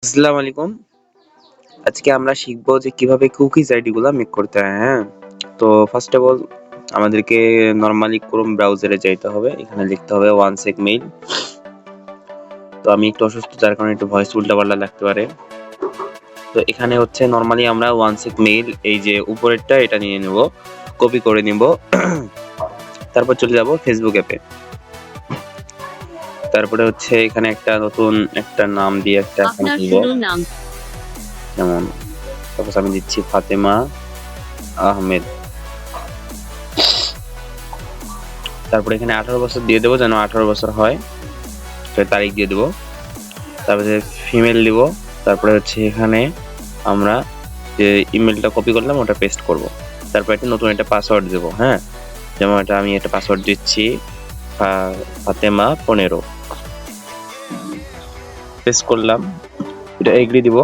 আসসালামু আলাইকুম। আজকে আমরা শিখবো যে কিভাবে কুকিজ আইডি গুলা মেক করতে হয়, হ্যাঁ? তো ফার্স্ট অফ অল আমাদেরকে নরমালি ক্রোম ব্রাউজারে যাইতে হবে। এখানে লিখতে হবে ওয়ানসেক মেইল। তো আমি একটু অসুস্থ যার কারণে একটু ভয়েস উল্টাপাল্টা লাগতে পারে। তো এখানে হচ্ছে নরমালি আমরা ওয়ানসেক মেইল এই যে উপরেরটা এটা নিয়ে নেব, কপি করে নিব। তারপর চলে যাব ফেসবুক অ্যাপে। তারপরে হচ্ছে এখানে একটা নতুন একটা নাম দিয়ে একটা অ্যাকাউন্ট আপনার খুলব। শুধু নাম যেমন সাপোজ আমি দিচ্ছি ফাতেমা আহমেদ। তারপরে এখানে 18 বছর দিয়ে দেবো যেন 18 বছর হয়, তারিখ দিয়ে দেবো। তারপরে ফিমেল দিব। তারপরে হচ্ছে এখানে আমরা যে ইমেলটা কপি করলাম ওটা পেস্ট করব। তারপর একটা নতুন একটা পাসওয়ার্ড দেবো, হ্যাঁ? যেমন এটা আমি একটা পাসওয়ার্ড দিচ্ছি ফাতেমা 15। পেস্ট করলাম, এটা এগ্রি দিব।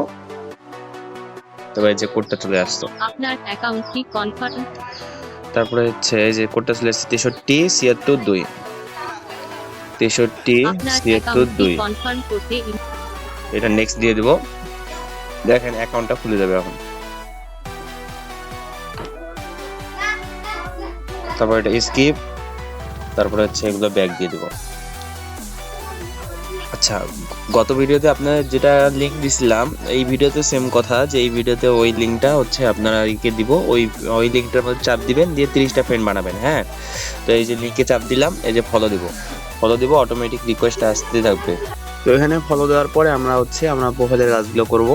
তবে যে কোডটা চলে আসতো, আপনার অ্যাকাউন্টটি কনফার্ম। তারপরে হচ্ছে যে কোডটা চলে আসছে 63 76 2 63 আপনার 76 অ্যাকাউন্টটি 2। কনফার্ম করতে এটা নেক্সট দিয়ে দেবো। দেখেন অ্যাকাউন্টটা খুলে যাবে এখন। তারপর এটা স্কিপ, তারপরে হচ্ছে এগুলো ব্যাক দিয়ে দেবো। আচ্ছা, গত ভিডিওতে আপনার যেটা লিংক দিছিলাম এই ভিডিওতে সেম কথা, যে এই ভিডিওতে ওই লিংকটা হচ্ছে আপনারা লিংকে দিব, ওই লিংকটার মধ্যে চাপ দিবেন, দিয়ে 30টা ফ্রেন্ড বানাবেন, হ্যাঁ? তো এই যে লিংকে চাপ দিলাম, এই যে ফলো দিব, অটোমেটিক রিকোয়েস্ট আসতে থাকবে। তো এখানে ফলো দেওয়ার পরে আমরা প্রোফাইলের কাজগুলো করব।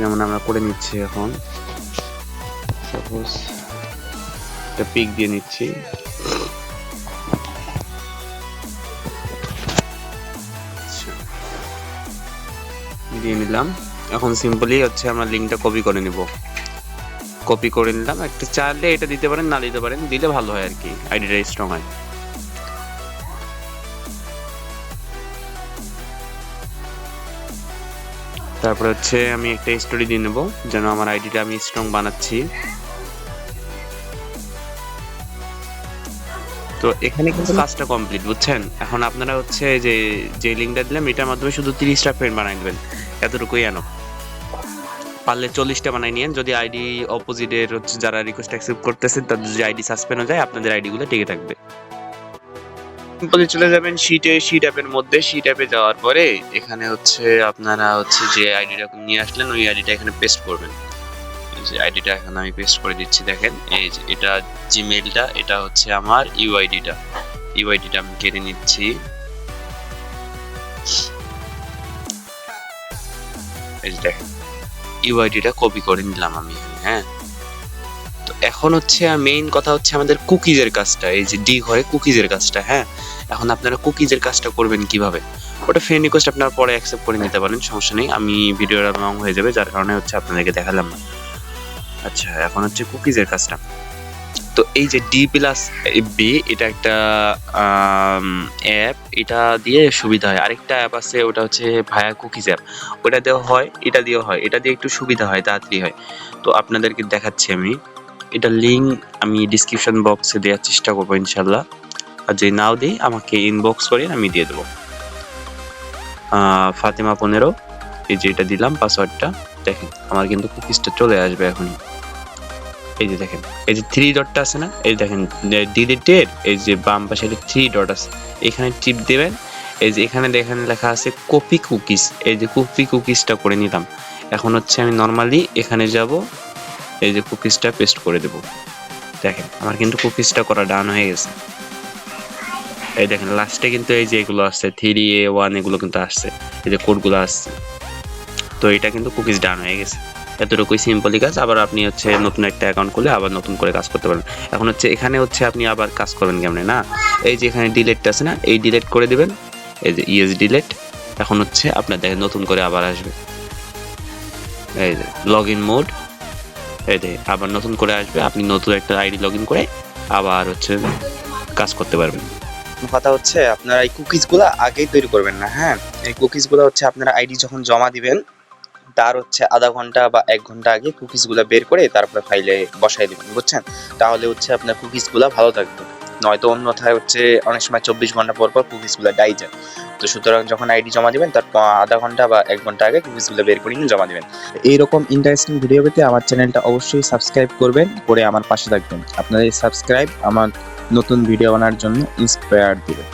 যেমন আমরা করে নিচ্ছি এখন, সাপোজ একটা পিক দিয়ে নিচ্ছি। দিয়ে নিলাম। এখন সিম্পলি হচ্ছে আমরা লিংকটা কপি করে নিব। কপি করে নিলাম, একটা চাইলে এটা দিতে পারেন, না দিতে পারেন, দিলে ভালো হয় আর কি, আইডিটা স্ট্রং হয়। তারপরে হচ্ছে আমি একটা স্টোরি দিয়ে নেব যেন আমার আইডিটা আমি স্ট্রং বানাচ্ছি। তো এখানে কিন্তু কাজটা কমপ্লিট, বুঝছেন? এখন আপনারা হচ্ছে যে লিংকটা দিলাম এটার মাধ্যমে শুধু 30টা ফ্রেন্ড বানাই দেবেন, এতটুকুই এনো। পারলে 40টা বানাই নিয়েন, যদি আইডি অপোজিটের হচ্ছে যারা রিকোয়েস্ট অ্যাকসেপ্ট করতেছেন তাদের যদি আইডি সাসপেন্ড হয়ে যায় আপনাদের আইডিগুলো টিকে থাকবে। সিম্পলি চলে যাবেন শিট অ্যাপের মধ্যে। শিট অ্যাপে যাওয়ার পরে এখানে হচ্ছে আপনারা হচ্ছে যে আইডিটা নিয়ে আসলেন ওই আইডিটা এখানে পেস্ট করবেন। এই যে আইডিটা এখন আমি পেস্ট করে দিচ্ছি, দেখেন এই যে এটা জিমেইলটা, এটা হচ্ছে আমার ইউআইডিটা আমি কেটে নিচ্ছি। এই যে দেখেন ইউআইডিটা কপি করে নিলাম আমি, হ্যাঁ? তো এখন হচ্ছে মেইন কথা হচ্ছে আমাদের কুকিজের কাজটা, এই যে ডি ঘরে কুকিজের কাজটা, হ্যাঁ? এখন আপনারা কুকিজের কাজটা করবেন কিভাবে? ওটা ফ্রেন্ড রিকোয়েস্ট আপনারা পরে অ্যাকসেপ্ট করে নিতে পারেন, সমস্যা নেই। আমি ভিডিওটা লং হয়ে যাবে যার কারণে হচ্ছে আপনাদেরকে দেখালাম না। আচ্ছা, এখন হচ্ছে কুকিজের কাজটা। তো এই যে ডি প্লাস বি এটা একটা অ্যাপ, এটা দিয়ে সুবিধা হয়। আরেকটা অ্যাপ আছে ওটা হচ্ছে ভায়া কুকিজ অ্যাপ, ওটা দেওয়া হয়, এটা দিয়েও হয়, এটা দিয়ে একটু সুবিধা হয়, তাড়াতাড়ি হয়। তো আপনাদেরকে দেখাচ্ছি আমি, এটা লিঙ্ক আমি ডিসক্রিপশন বক্সে দেওয়ার চেষ্টা করবো ইনশাল্লাহ। আর যে নাও দিই আমাকে ইনবক্স করেন, আমি দিয়ে দেবো। ফাতেমা 15, এই যে এটা দিলাম পাসওয়ার্ডটা। দেখেন আমার কিন্তু কুকিজটা চলে আসবে এখন। এই যে দেখেন এই যে 3 ডটটা আছে না, এই দেখেন ডিলিটেড, এই যে বাম পাশে 3 ডট আছে, এখানে টিপ দেবেন। এই যে এখানে দেখেন লেখা আছে কপি কুকিজ, এই যে কপি কুকিজটা করে নিলাম। এখন হচ্ছে আমি নরমালি এখানে যাব, এই যে কুকিজটা পেস্ট করে দেব। দেখেন আমার কিন্তু কুকিজটা করা ডান হয়ে গেছে। এই দেখেন লাস্টে কিন্তু এই যে এগুলো আসছে 3A1 এগুলো কিন্তু আসছে, এই যে কোডগুলো আসছে। তো এটা কিন্তু কুকিজ ডান হয়ে গেছে। এতটুকুই সিম্পলি কাজ। আবার আপনি হচ্ছে নতুন একটা অ্যাকাউন্ট খুলে আবার নতুন করে কাজ করতে পারবেন। এখন হচ্ছে এখানে হচ্ছে আপনি আবার কাজ করবেন কেমনে, না এই যে এখানে ডিলিটটা আছে না, এই ডিলিট করে দিবেন, এই যে ইএস ডিলিট। এখন হচ্ছে আপনার দেখেন নতুন করে আবার আসবে, এই যে লগ ইন মোড, এই যে আবার নতুন করে আসবে, আপনি নতুন একটা আইডি লগ ইন করে আবার হচ্ছে কাজ করতে পারবেন। কথা হচ্ছে আপনারা এই কুকিজগুলো আগেই তৈরি করবেন না, হ্যাঁ? এই কুকিজগুলো হচ্ছে আপনারা আইডি যখন জমা দিবেন তার হচ্ছে আধা ঘন্টা বা 1 ঘন্টা আগে কুকিজগুলো বের করে তারপরে ফাইলে বসাই দিবেন, বুঝছেন? তাহলে হচ্ছে আপনার কুকিজগুলো ভালো থাকবে। নয়তো অন্যথায় হচ্ছে অনেক সময় 24 ঘন্টা পর পর কুকিজগুলো ডাই যায়। তো সুতরাং যখন আইডি জমা দিবেন তার আধা ঘন্টা বা 1 ঘন্টা আগে কুকিজগুলো বের করে নিয়ে জমা দিবেন। এইরকম ইন্টারেস্টিং ভিডিও পেতে আমার চ্যানেলটা অবশ্যই সাবস্ক্রাইব করবেন, করে আমার পাশে থাকবেন। আপনাদের সাবস্ক্রাইব আমার নতুন ভিডিও বানানোর জন্য ইন্সপায়ার দিবে।